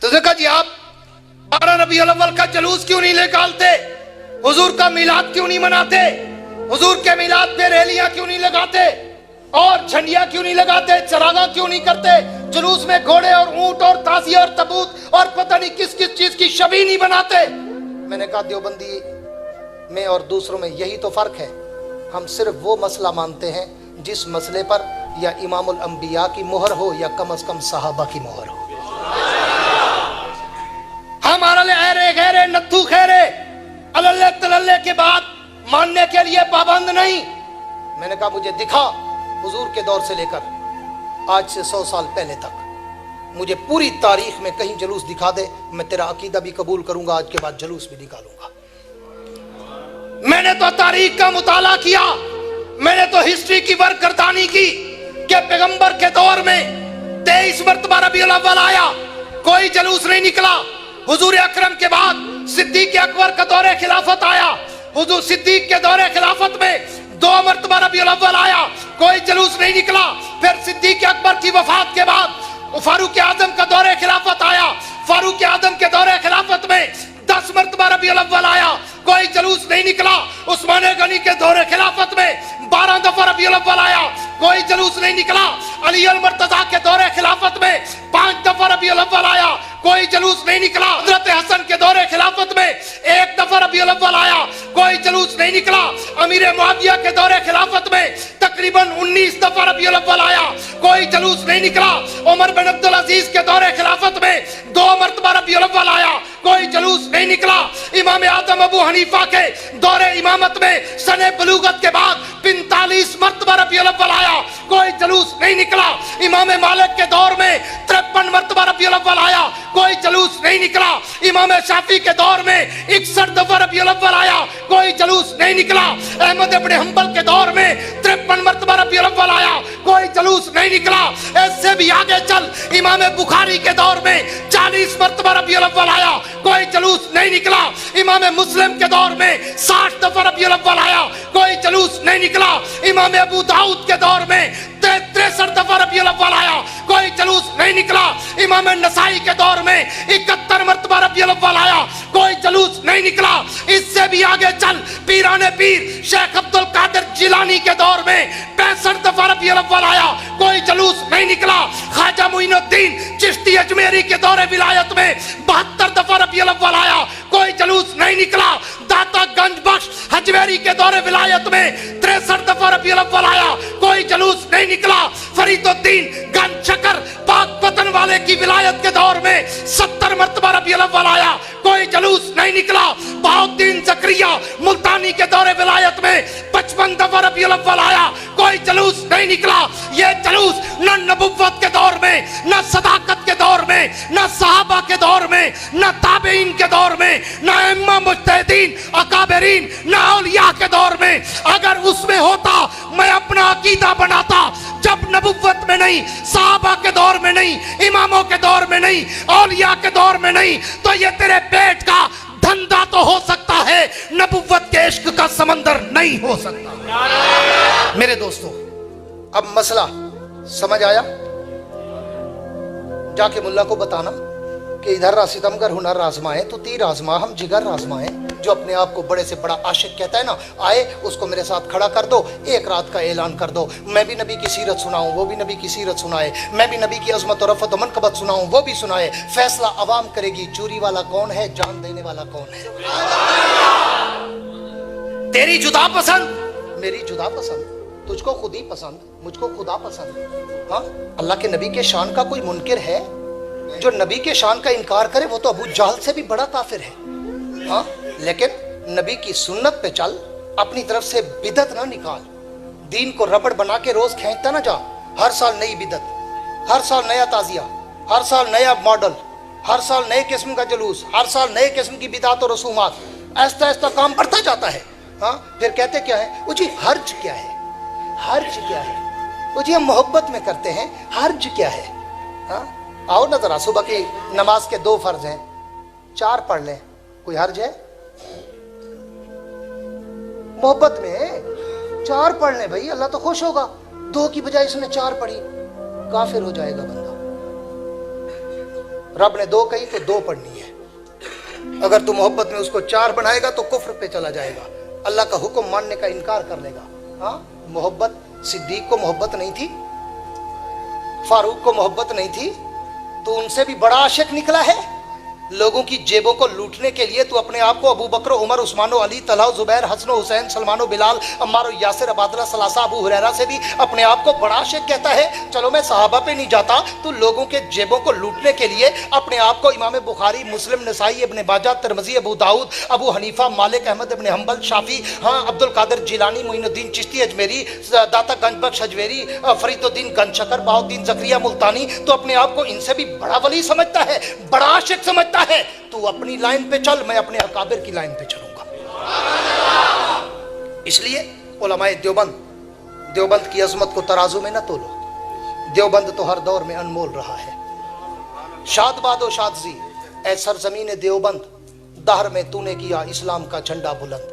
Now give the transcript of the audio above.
तो देखा जी आप 12 रबीउल अव्वल का जुलूस क्यों नहीं निकालते, हुजूर का मिलाद क्यों नहीं मनाते, हुजूर के मिलाद पे रैलियां क्यों नहीं लगाते और झंडियां क्यों नहीं लगाते, चरागा क्यों नहीं करते, जुलूस में घोड़े और ऊंट और ताजिया और तबूत और पता नहीं किस किस चीज की शबी नहीं बनाते। मैंने कहा देवबंदी में और दूसरों में यही तो फर्क है, हम सिर्फ वो मसला मानते हैं जिस मसले पर या इमामुल अंबिया की मोहर हो या कम से कम सहाबा की मोहर हो। हमारा ले ऐरे गैरे नत्थू खैरे अल्ले तल्ले के बाद मानने के लिए पाबंद नहीं। मैंने कहा मुझे दिखा हुजूर के दौर से लेकर आज से 100 साल पहले तक मुझे पूरी तारीख में कहीं जुलूस दिखा दे, मैं तेरा अकीदा भी कबूल करूंगा, आज के बाद जुलूस भी निकालूंगा। मैंने तो तारीख का मुताला किया, मैंने तो हिस्ट्री की बरकरदानी की कि पैगंबर के दौर में 23 मरतबा रबीउल अव्वल आया, कोई जुलूस नहीं निकला। हुजूर अकरम के बाद सिद्दीक अकबर का दौरे खिलाफत आया, हुजूर सिद्दीक के दौरे खिलाफत में 2 मरतबा रबीउल अव्वल आया, कोई जुलूस नहीं निकला। फिर सिद्दीक अकबर की वफात के बाद फारूक आजम का दौरे खिलाफत आया, फारूक आजम के दौरे खिलाफत में 10 मरतबा रबीउल अव्वल आया, कोई जुलूस नहीं निकला। उस्मान गनी के दौरे खिलाफत में 12 दफा रबीउल अव्वल आया, कोई जुलूस नहीं निकला। अली अल मुर्तजा के दौरे खिलाफत में 5 दफा रबीउल अव्वल आया, कोई जुलूस नहीं निकला। हजरत हसन के दौरे खिलाफत में 1 दफा रबीउल अव्वल आया, कोई जुलूस नहीं निकला। अमीर मुआविया के दौरे खिलाफत में तकरीबन 19 दफा रबीउल अव्वल आया, कोई जुलूस नहीं निकला। उमर बिन अब्दुल अजीज के दौरे खिलाफत में 2 मरतबा रबीउल अव्वल आया, कोई जुलूस नहीं निकला। इमाम आजम अबू हनीफा के दौरे इमामत में सने बलूगत के बाद 45 मरतबा रबीउल अव्वल आया, कोई जुलूस नहीं निकला। इमाम मालिक के दौर में 53 मरतबा रबीउल अव्वल आया, कोई जुलूस नहीं निकला। इमाम शाफी के दौर में 61 दफा रबीउल अव्वल आया, कोई जुलूस नहीं निकला। अहमद इब्न हंबल के दौर में 53 मरतबा रबीउल अव्वल आया, कोई जुलूस नहीं निकला। इससे भी आगे चल, इमाम बुखारी के दौर में 40 मरतबा रबीउल अव्वल आया, कोई जुलूस नहीं निकला। इमाम मुस्लिम के दौर में 60 दफा रबीउल अव्वल आया, कोई जुलूस नहीं निकला। इमाम अबू दाऊद के दौर में 63 दफा रबीउल अव्वल आया, कोई जुलूस नहीं निकला। इमाम नसाई के दौर में 71 मरतबा रबीउल अव्वल आया, कोई जुलूस नहीं निकला। इससे भी आगे चल, पीराने पीर शेख अब्दुल कादिर जिलानी के दौर में 65 दफा रबीउल अव्वल आया, कोई जुलूस नहीं निकला। ख्वाजा मुइनुद्दीन चिश्ती अजमेरी के दौरे विलायत में 72 दफा रबीउल अव्वल आया, कोई जुलूस नहीं निकला। दाता गंज बख्श हजवेरी के दौरे विलायत में 63 दफा रबीउल अव्वल आया, कोई जुलूस नहीं निकला। फरीदुद्दीन गंज शकर पाक पतन वाले की विलायत के दौर में 70 मरतबा रबीउल अव्वल आया, कोई जुलूस नहीं निकला। बहाउद्दीन जकरिया मुल्तानी के दौरे विलायत में 55 दफा रबीउल अव्वल आया, कोई जुलूस नहीं निकला। ये जुलूस न नबुव्वत के दौर में, न सदाकत के दौर में, न सहाबा के दौर में, न ताबेईन के दौर में, न इमाम मुज्तहिदीन अकाबरीन, न औलिया के दौर में। अगर उसमें होता मैं अपना अकीदा बनाता, जब नबुव्वत में नहीं, सहाबा के दौर में नहीं, इमामों के दौर में नहीं, औलिया के दौर में नहीं, तो ये तेरे पेट का धंधा तो हो सकता है, नबुव्वत के इश्क का समंदर नहीं हो सकता। मेरे दोस्तों, अब मसला समझ आया? जाके मुल्ला को बताना कि इधर सितमगर हुनर आजमाए तो तीर आजमा, हम जिगर आजमाए। जो अपने आप को बड़े से बड़ा आशिक कहता है ना, आए उसको मेरे साथ खड़ा कर दो, एक रात का ऐलान कर दो, मैं भी नबी की सीरत सुनाऊं, वो भी नबी की सीरत सुनाए, मैं भी नबी की अजमत और रफ़त और मनक़बत सुनाऊं, वो भी सुनाए। फैसला अवाम करेगी, चोरी वाला कौन है, जान देने वाला कौन है। तेरी जुदा पसंद, मेरी जुदा पसंद, तुझको खुद ही पसंद, मुझको खुदा पसंद। हाँ, अल्लाह के नबी के शान का कोई मुनकिर है? जो नबी के शान का इनकार करे वो तो अबू जहल से भी बड़ा काफिर है। हाँ, लेकिन नबी की सुन्नत पे चल, अपनी तरफ से बिदत ना निकाल, दीन को रबड़ बना के रोज खींचता ना जा। हर साल नई बिदत, हर साल नया ताजिया, हर साल नया मॉडल, हर साल नए किस्म का जुलूस, हर साल नए किस्म की बिदात और रसूमात, ऐसा ऐसा काम बढ़ता जाता है। हाँ, फिर कहते क्या है वो जी, हर्ज क्या है, हर्ज क्या है वो जी, हम मोहब्बत में करते हैं, हर्ज क्या है। हाँ, आओ ना जरा, सुबह की नमाज के 2 फर्ज हैं, 4 पढ़ लें, कोई हर्ज है? मोहब्बत में 4 पढ़ लें भाई, अल्लाह तो खुश होगा। 2 की बजाय इसने 4 पढ़ी, काफिर हो जाएगा बंदा। रब ने 2 कही तो 2 पढ़नी है। अगर तू मोहब्बत में उसको 4 बनाएगा तो कुफ्र पे चला जाएगा, अल्लाह का हुक्म मानने का इनकार कर लेगा। हाँ, मोहब्बत, सिद्दीक को मोहब्बत नहीं थी, फारूक को मोहब्बत नहीं थी, तो उनसे भी बड़ा आशिक निकला है। लोगों की जेबों को लूटने के लिए तू अपने आप को अबू बकर, उमर, उस्मान, अली, तलहा, जुबैर, हसन, हुसैन, सलमान, बिलाल, अम्मार, यासिर, अबादला, सलासा, अबू हुरैरा से भी अपने आप को बड़ा आशिक कहता है। चलो मैं सहाबा पे नहीं जाता, तू लोगों के जेबों को लूटने के लिए अपने आप को Imam Bukhari, Muslim, Nasai, Ibn Majah, Tirmidhi, Abu Dawud, Abu Hanifa, Malik, Ahmad इब्ने हंबल, शाफी, हाँ, अब्दुल कादिर जिलानी, मोइनुद्दीन चिश्ती अजमेरी, दाता गंजबख्श हजवेरी, फरीदुद्दीन गंजशकर, बहाउद्दीन ज़करिया मुल्तानी, तो अपने आप को इनसे भी बड़ा वली समझता है, बड़ा आशिक समझता है। तू अपनी लाइन पे चल, मैं अपने अकाबिर की लाइन पे चलूंगा। इसलिए उलमाए देवबंद की अजमत को तराजू में न तोलो। देवबंद तो हर दौर में अनमोल रहा है। शादबादो शादजी, ऐ सरजमीन देवबंद, दहर में तूने किया इस्लाम का झंडा बुलंद।